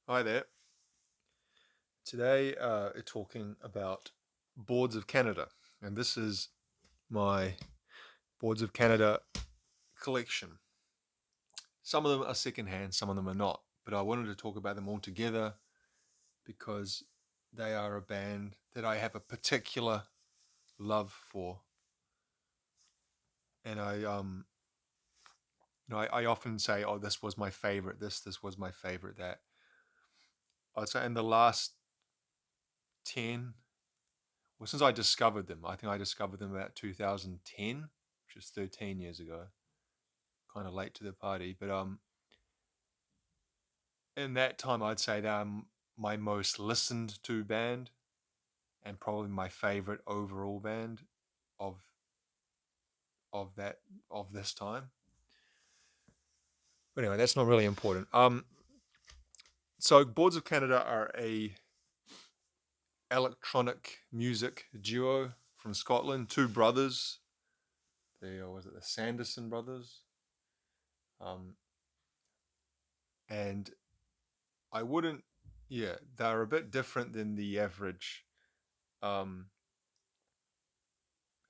Hi there. Today, we're talking about Boards of Canada, and this is my Boards of Canada collection. Some of them are secondhand, some of them are not, but I wanted to talk about them all together because they are a band that I have a particular love for, and I often say, "Oh, this was my favorite. This was my favorite." That I'd say in the last 10, well, since I discovered them, I think I discovered them about 2010, which is 13 years ago. Kind of late to the party, but in that time, I'd say they're my most listened to band and probably my favorite overall band of of that of this time. But anyway, that's not really important. So Boards of Canada are a electronic music duo from Scotland, two brothers. They was it the Sanderson brothers? Um, and I wouldn't, yeah, they're a bit different than the average um,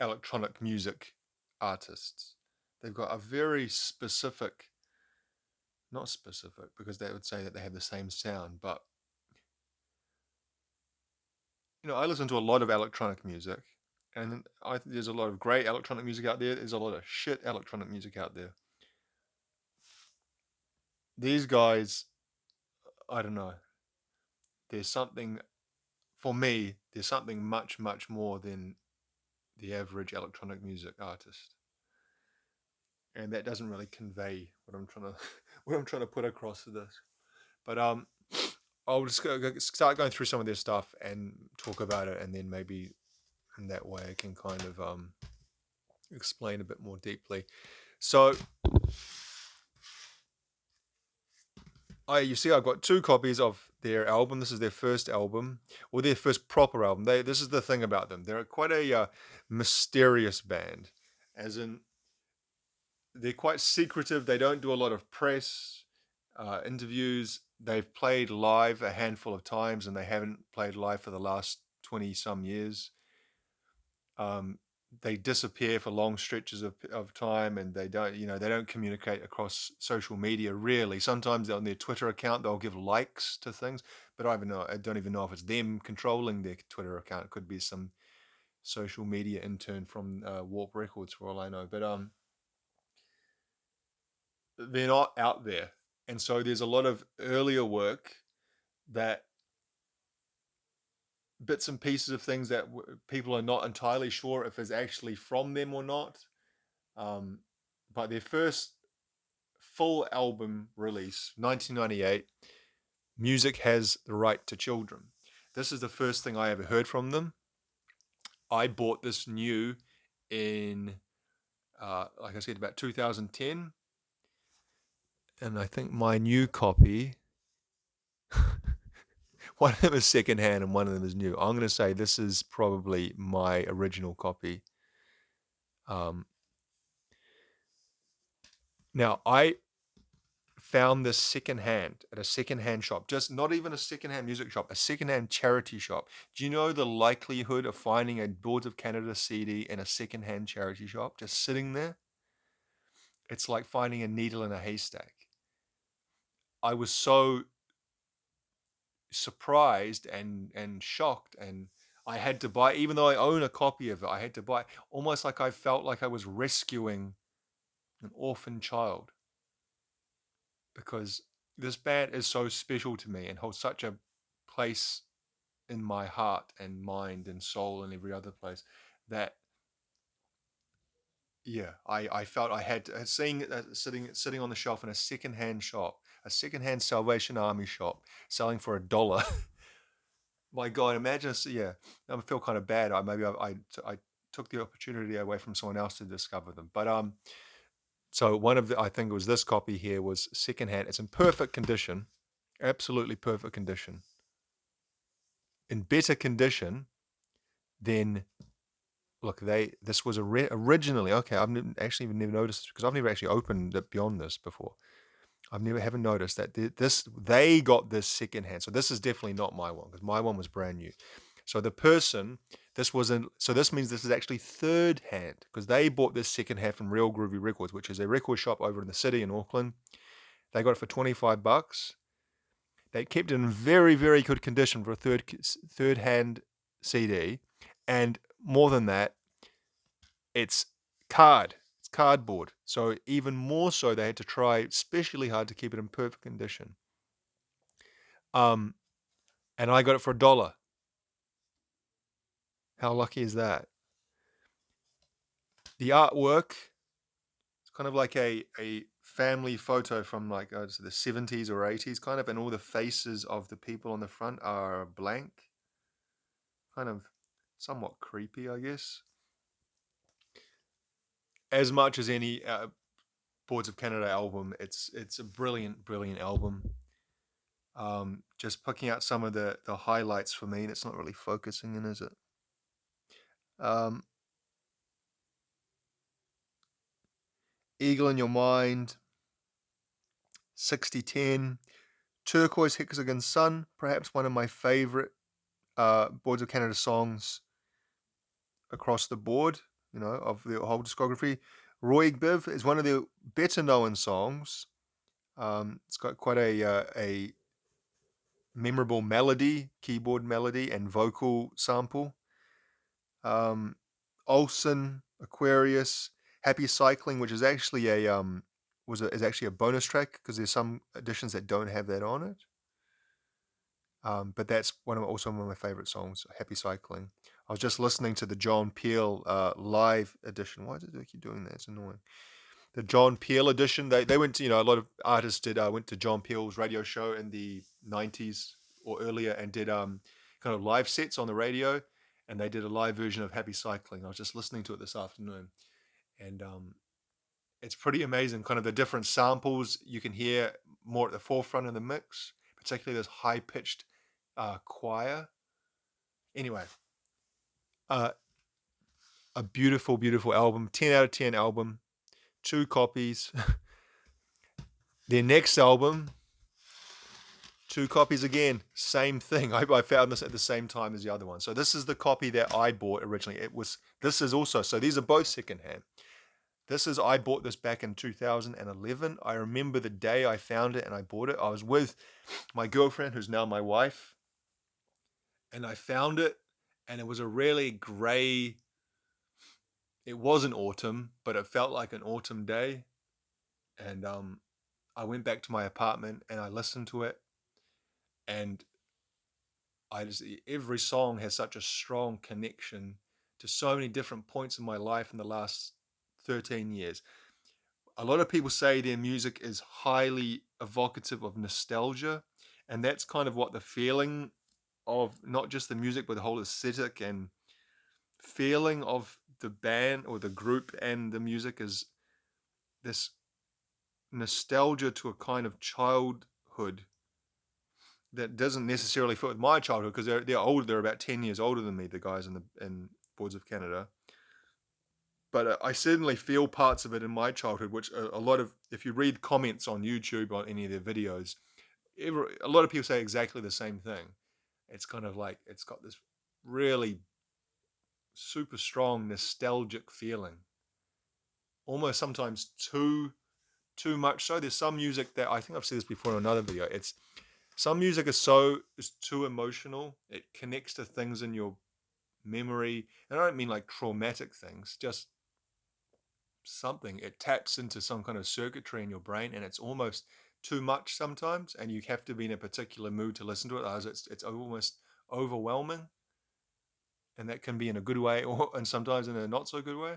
electronic music artists. They've got a very specific, not specific because they would say that they have the same sound, but I listen to a lot of electronic music, and I think there's a lot of great electronic music out there. There's a lot of shit electronic music out there. These guys, I don't know. There's something for me. There's something much, much more than the average electronic music artist, and that doesn't really convey what I'm trying to what I'm trying to put across to this. But I'll just start going through some of their stuff and talk about it, and then maybe in that way I can kind of explain a bit more deeply. So, you see, I've got two copies of their album. This is their first album, or their first proper album. This is the thing about them. They're quite a mysterious band, as in they're quite secretive. They don't do a lot of press interviews. They've played live a handful of times, and they haven't played live for the last 20 some years. Um, they disappear for long stretches of time, and they don't communicate across social media really. Sometimes on their Twitter account they'll give likes to things, but I don't even know if it's them controlling their Twitter account. It could be some social media intern from Warp Records for all I know. But they're not out there, and so there's a lot of earlier work that bits and pieces of things that people are not entirely sure if is actually from them or not. Um, but their first full album release, 1998, Music Has the Right to Children. This is the first thing I ever heard from them. I bought this new in, like I said, about 2010. And I think my new copy, one of them is secondhand and one of them is new. I'm going to say this is probably my original copy. Um, Now, I found this secondhand at a secondhand shop, just not even a secondhand music shop, a secondhand charity shop. Do you know the likelihood of finding a Boards of Canada CD in a secondhand charity shop just sitting there? It's like finding a needle in a haystack. I was so surprised and shocked, and I had to buy, even though I own a copy of it, I had to buy, almost like I felt like I was rescuing an orphan child, because this band is so special to me and holds such a place in my heart and mind and soul and every other place that, yeah, I felt I had to, seeing it sitting on the shelf in a secondhand shop, a secondhand Salvation Army shop, selling for $1. My God, imagine, yeah, I feel kind of bad. I took the opportunity away from someone else to discover them. But so one of the, I think it was this copy here, was secondhand. It's in perfect condition, absolutely perfect condition, in better condition than, look, this was originally, okay, actually even never noticed this because I've never actually opened it beyond this before. I've never haven't noticed that they got this secondhand. So this is definitely not my one because my one was brand new. So the person this wasn't. So this means this is actually third hand because they bought this second hand from Real Groovy Records, which is a record shop over in the city in Auckland. They got it for $25. They kept it in very very good condition for a third hand CD, and more than that, it's it's cardboard. So even more so, they had to try especially hard to keep it in perfect condition. Um, and I got it for $1. How lucky is that? The artwork, it's kind of like a family photo from like the 70s or 80s, kind of, and all the faces of the people on the front are blank, kind of somewhat creepy, I guess. As much as any Boards of Canada album, it's a brilliant, brilliant album. Just picking out some of the highlights for me, and it's not really focusing in, is it? Um, Eagle in Your Mind, 6010, Turquoise Hexagon Sun, perhaps one of my favorite Boards of Canada songs across the board, of the whole discography. Roig Biv is one of the better known songs. It's got quite a memorable melody, keyboard melody, and vocal sample. Olsen, Aquarius, Happy Cycling, which is actually is actually a bonus track because there's some editions that don't have that on it. But that's also one of my favorite songs, Happy Cycling. I was just listening to the John Peel live edition. Why does it keep doing that? It's annoying. The John Peel edition. They went to, a lot of artists went to John Peel's radio show in the 90s or earlier and did kind of live sets on the radio, and they did a live version of Happy Cycling. I was just listening to it this afternoon, and it's pretty amazing. Kind of the different samples you can hear more at the forefront of the mix, particularly this high pitched choir. Anyway, uh, a beautiful, beautiful album. 10 out of 10 album. 2 copies. Their next album, 2 copies again. Same thing. I found this at the same time as the other one. So this is the copy that I bought originally. This is also, so these are both secondhand. I bought this back in 2011. I remember the day I found it and I bought it. I was with my girlfriend, who's now my wife, and I found it, and it was a really grey. It wasn't autumn, but it felt like an autumn day. And I went back to my apartment and I listened to it, and every song has such a strong connection to so many different points in my life in the last 13 years. A lot of people say their music is highly evocative of nostalgia, and that's kind of what the feeling of not just the music, but the whole aesthetic and feeling of the band or the group and the music is this nostalgia to a kind of childhood that doesn't necessarily fit with my childhood because they're older. They're about 10 years older than me, the guys in Boards of Canada. But I certainly feel parts of it in my childhood, which a lot of, if you read comments on YouTube on any of their videos, a lot of people say exactly the same thing. It's kind of like it's got this really super strong nostalgic feeling, almost sometimes too much so. There's some music that I think I've said this before in another video. It's some music is too emotional. It connects to things in your memory, and I don't mean like traumatic things, just something. It taps into some kind of circuitry in your brain, and it's almost too much sometimes, and you have to be in a particular mood to listen to it, otherwise it's almost overwhelming, and that can be in a good way and sometimes in a not so good way.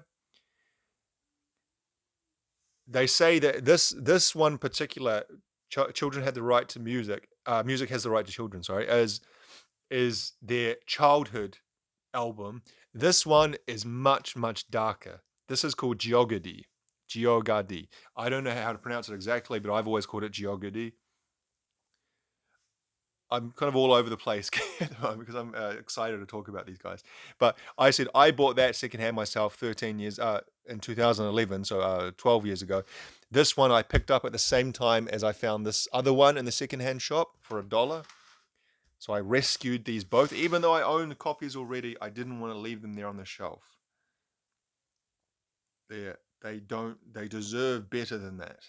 They say that this one particular children had the right to music. Music has the right to children. Sorry, as is their childhood album. This one is much much darker. This is called Geogody. Geogadi. I don't know how to pronounce it exactly, but I've always called it Geogody. I'm kind of all over the place because I'm excited to talk about these guys. But I said I bought that secondhand myself 13 years in 2011, so 12 years ago. This one I picked up at the same time as I found this other one in the secondhand shop for $1. So I rescued these both. Even though I own the copies already, I didn't want to leave them there on the shelf. They deserve better than that.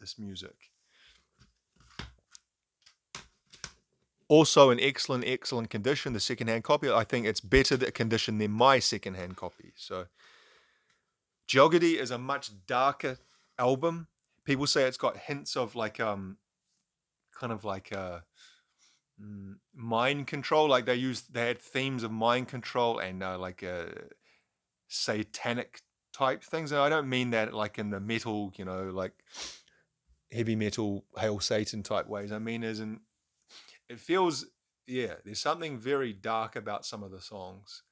This music. Also in excellent condition, the secondhand copy. I think it's better condition than my secondhand copy. So Geogody is a much darker album. People say it's got hints of like kind of like mind control. Like they had themes of mind control and like satanic type things. And I don't mean that like in the metal, like heavy metal Hail Satan type ways. I mean as in it feels, there's something very dark about some of the songs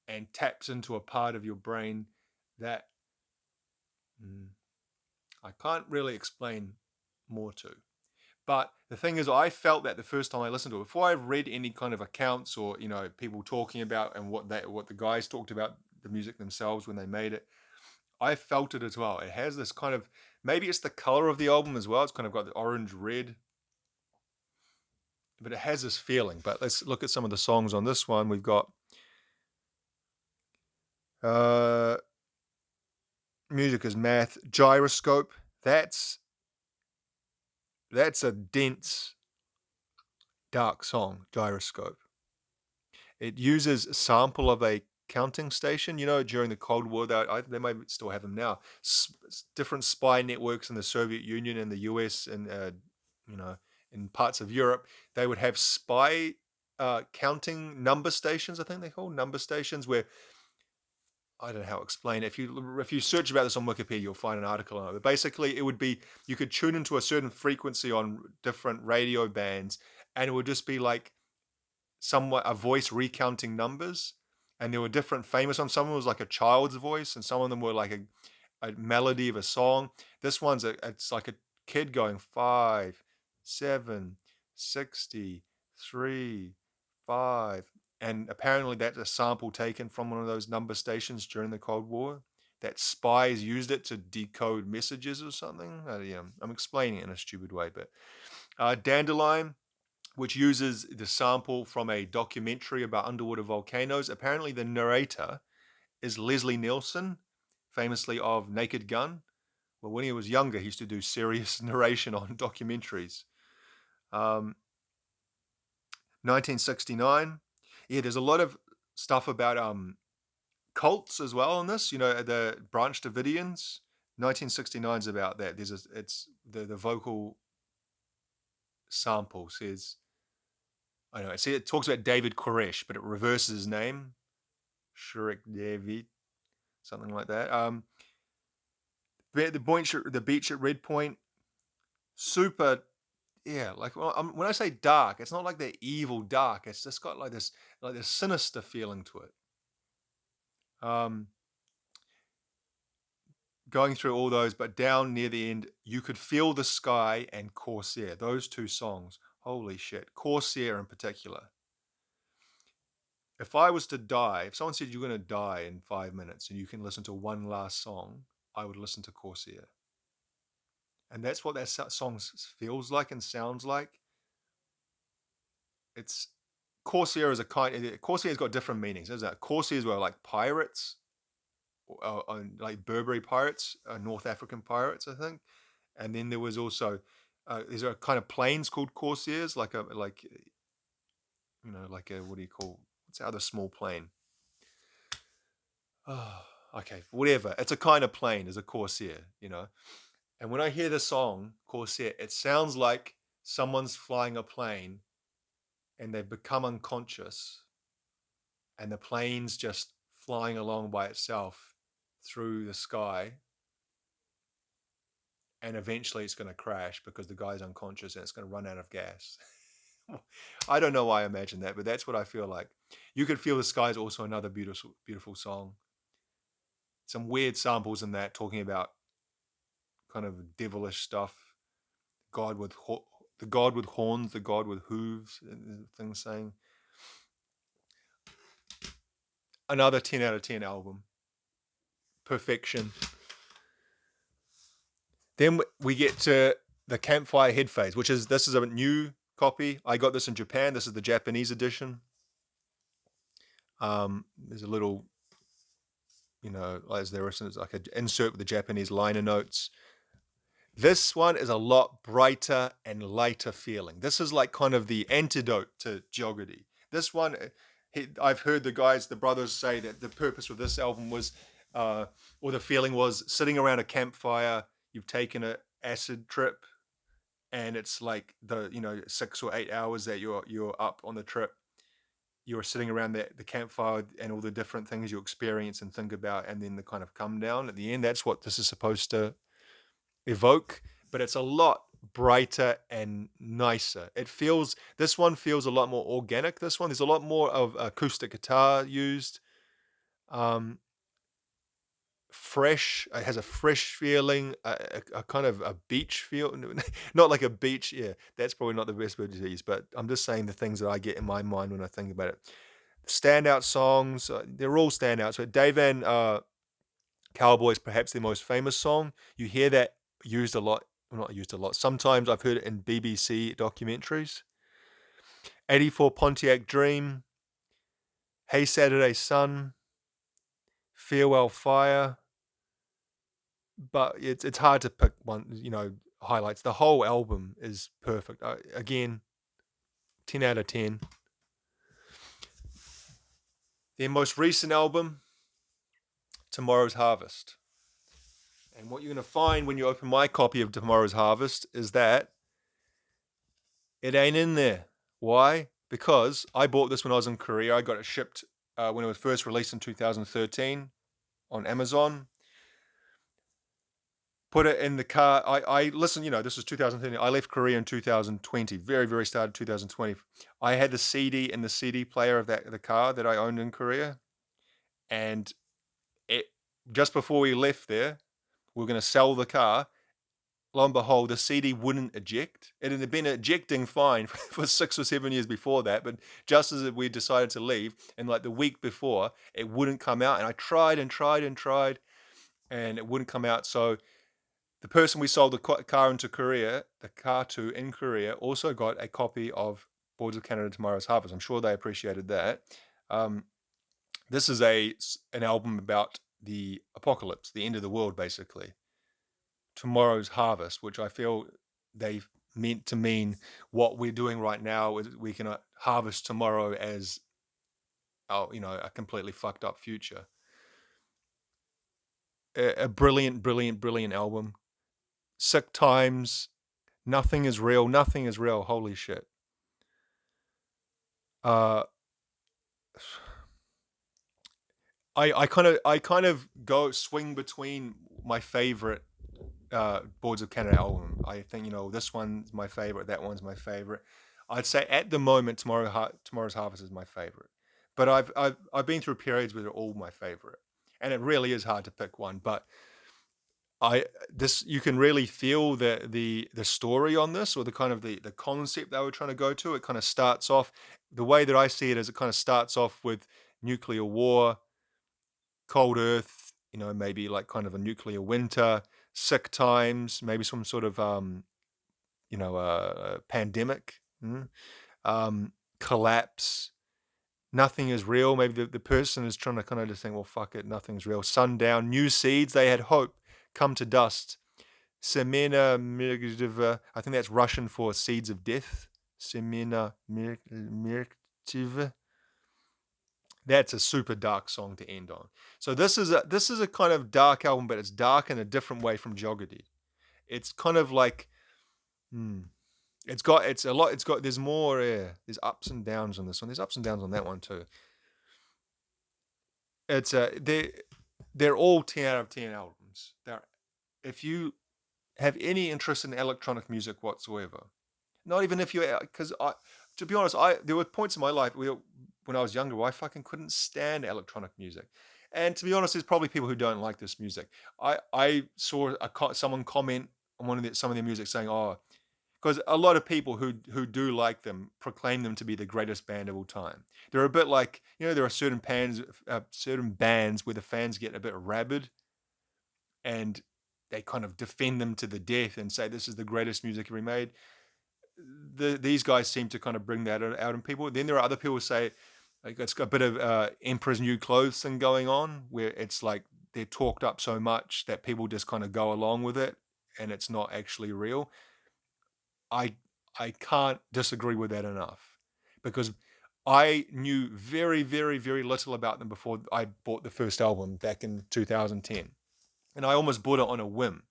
and taps into a part of your brain that I can't really explain more to. But the thing is, I felt that the first time I listened to it, before I've read any kind of accounts or people talking about and what the guys talked about the music themselves when they made it, I felt it as well. It has this kind of, maybe it's the color of the album as well. It's kind of got the orange red, but it has this feeling. But let's look at some of the songs on this one. We've got Music is Math, Gyroscope. That's a dense, dark song, Gyroscope. It uses a sample of a counting station. During the Cold War, they might still have them now. Different spy networks in the Soviet Union and the US and in parts of Europe, they would have spy counting number stations. I think they call number stations, where I don't know how to explain it. If you search about this on Wikipedia, you'll find an article on it. But basically, it would be you could tune into a certain frequency on different radio bands, and it would just be like a voice recounting numbers. And there were different famous ones. Some was like a child's voice, and some of them were like a melody of a song. This one's it's like a kid going 5, 7, 63, 5. And apparently that's a sample taken from one of those number stations during the Cold War, that spies used it to decode messages or something. I'm explaining it in a stupid way, but Dandelion, which uses the sample from a documentary about underwater volcanoes. Apparently the narrator is Leslie Nielsen, famously of Naked Gun. Well, when he was younger, he used to do serious narration on documentaries. 1969. Yeah, there's a lot of stuff about cults as well in this. The Branch Davidians. 1969 is about that. It's the vocal sample says, I know. See, it talks about David Koresh, but it reverses his name, Shurik David, something like that. The beach at Red Point, super. Yeah, like when I say dark, it's not like they're evil dark. It's just got like this sinister feeling to it. Going through all those, but down near the end, You Could Feel the Sky and Corsair. Those two songs, holy shit. Corsair in particular. If I was to die, if someone said you're going to die in 5 minutes and you can listen to one last song, I would listen to Corsair. And that's what that song feels like and sounds like. It's Corsair is Corsair's got different meanings, isn't it? Corsairs were like pirates, like Berberi pirates, North African pirates, I think. And then there was also these are kind of planes called Corsairs, like a what do you call, what's the other small plane? Oh, okay, whatever. It's a kind of plane, is a Corsair, And when I hear the song Corsair, it sounds like someone's flying a plane and they've become unconscious and the plane's just flying along by itself through the sky, and eventually it's going to crash because the guy's unconscious and it's going to run out of gas. I don't know why I imagine that, but that's what I feel like. You Could Feel the Sky is also another beautiful song. Some weird samples in that, talking about kind of devilish stuff. The God with horns, the God with hooves, and things saying. Another 10 out of 10 album. Perfection. Then we get to the Campfire Head phase, which is this is a new copy. I got this in Japan. This is the Japanese edition. There's a little, as there is like an insert with the Japanese liner notes. This one is a lot brighter and lighter feeling. This is like kind of the antidote to Geogody. This one, I've heard the brothers say that the purpose of this album was, or the feeling was sitting around a campfire, you've taken an acid trip, and it's like the 6 or 8 hours that you're up on the trip. You're sitting around the campfire and all the different things you experience and think about, and then the kind of come down at the end. That's what this is supposed to evoke, but it's a lot brighter and nicer. This one feels a lot more organic. This one, there's a lot more of acoustic guitar used. Fresh. It has a fresh feeling, a kind of a beach feel. Not like a beach. Yeah, that's probably not the best word to use, but I'm just saying the things that I get in my mind when I think about it. Standout songs, they're all standouts, but Dave and Cowboy is perhaps their most famous song. You hear that used a lot. Well, not used a lot. Sometimes I've heard it in BBC documentaries. 84 Pontiac Dream, Hey Saturday Sun, Farewell Fire. But it's hard to pick one, highlights. The whole album is perfect. Again, 10 out of 10. Their most recent album, Tomorrow's Harvest. And what you're going to find when you open my copy of Tomorrow's Harvest is that it ain't in there. Why? Because I bought this when I was in Korea. I got it shipped when it was first released in 2013 on Amazon. Put it in the car. I listen, this was 2013. I left Korea in 2020, very, very start of 2020. I had the CD in the CD player of the car that I owned in Korea. And just before we left there, we were going to sell the car. Lo and behold, the CD wouldn't eject. It had been ejecting fine for 6 or 7 years before that, but just as we decided to leave, and like the week before, it wouldn't come out. And I tried and tried and tried, and it wouldn't come out. So the person we sold the car to in Korea, also got a copy of Boards of Canada Tomorrow's Harvest. I'm sure they appreciated that. This is an album about the apocalypse, the end of the world, basically. Tomorrow's Harvest, which I feel they meant to mean what we're doing right now is we can harvest tomorrow as a completely fucked up future. A brilliant, brilliant, brilliant album. Sick Times, Nothing is Real, Nothing is Real, holy shit. I kind of go swing between my favorite Boards of Canada album. I think this one's my favorite, that one's my favorite. I'd say at the moment Tomorrow's Harvest is my favorite, but I've been through periods where they're all my favorite, and it really is hard to pick one. But you can really feel the story on this, or the kind of the concept they were trying to go to. It kind of starts off, the way that I see it is, it kind of starts off with nuclear war, cold earth, maybe like kind of a nuclear winter, sick times, maybe some sort of pandemic, collapse. Nothing is real. Maybe the person is trying to kind of just think, well, fuck it, nothing's real. Sundown, new seeds, they had hope, come to dust. Semena Mirtiva, I think that's Russian for seeds of death. Semena Mirtiva. That's a super dark song to end on. So this is a kind of dark album, but it's dark in a different way from Geogody. It's kind of like, there's more, there's ups and downs on this one. There's ups and downs on that one too. It's they're all 10 out of 10 albums. If you have any interest in electronic music whatsoever, not even if because to be honest, there were points in my life when I was younger where I fucking couldn't stand electronic music. And to be honest, there's probably people who don't like this music. I saw someone comment on some of their music saying, "Oh," because a lot of people who do like them proclaim them to be the greatest band of all time. They're a bit like, there are certain bands where the fans get a bit rabid, and they kind of defend them to the death and say this is the greatest music ever made. These guys seem to kind of bring that out in people. Then there are other people who say like it's got a bit of Emperor's New Clothes thing going on, where it's like they're talked up so much that people just kind of go along with it, and it's not actually real. I I can't disagree with that enough, because I knew very, very, very little about them before I bought the first album back in 2010, and I almost bought it on a whim,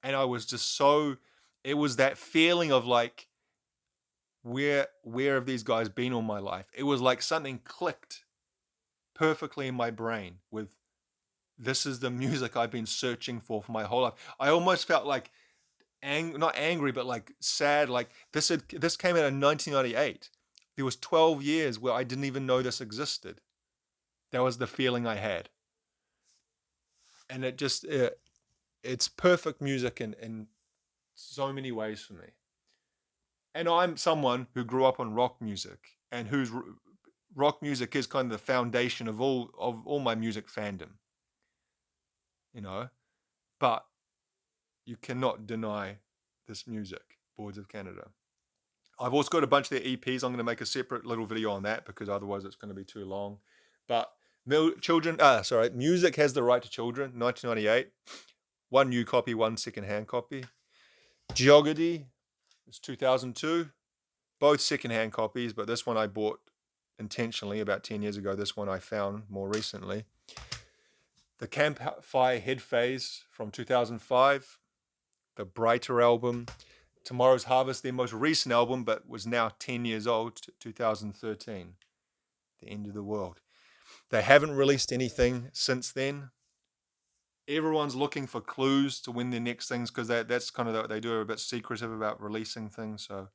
and I was just so. It was that feeling of like, where have these guys been all my life? It was like something clicked perfectly in my brain with, this is the music I've been searching for my whole life. I almost felt like not angry, but like sad. Like this came out in 1998. There was 12 years where I didn't even know this existed. That was the feeling I had, and it's perfect music in so many ways for me. And I'm someone who grew up on rock music, and whose rock music is kind of the foundation of all my music fandom, you know. But you cannot deny this music, Boards of Canada. I've also got a bunch of their EPs. I'm going to make a separate little video on that because otherwise it's going to be too long. But Music Has the Right to Children, 1998. One new copy, one second-hand copy. Geogody is 2002. Both second-hand copies, but this one I bought intentionally about 10 years ago. This one I found more recently. The Campfire Head Phase from 2005. The Brighter album. Tomorrow's Harvest, their most recent album, but was now 10 years old, 2013. The End of the World. They haven't released anything since then. Everyone's looking for clues to when their next things, because that's kind of what they do. Are a bit secretive about releasing things, so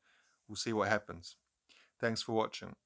we'll see what happens. Thanks for watching.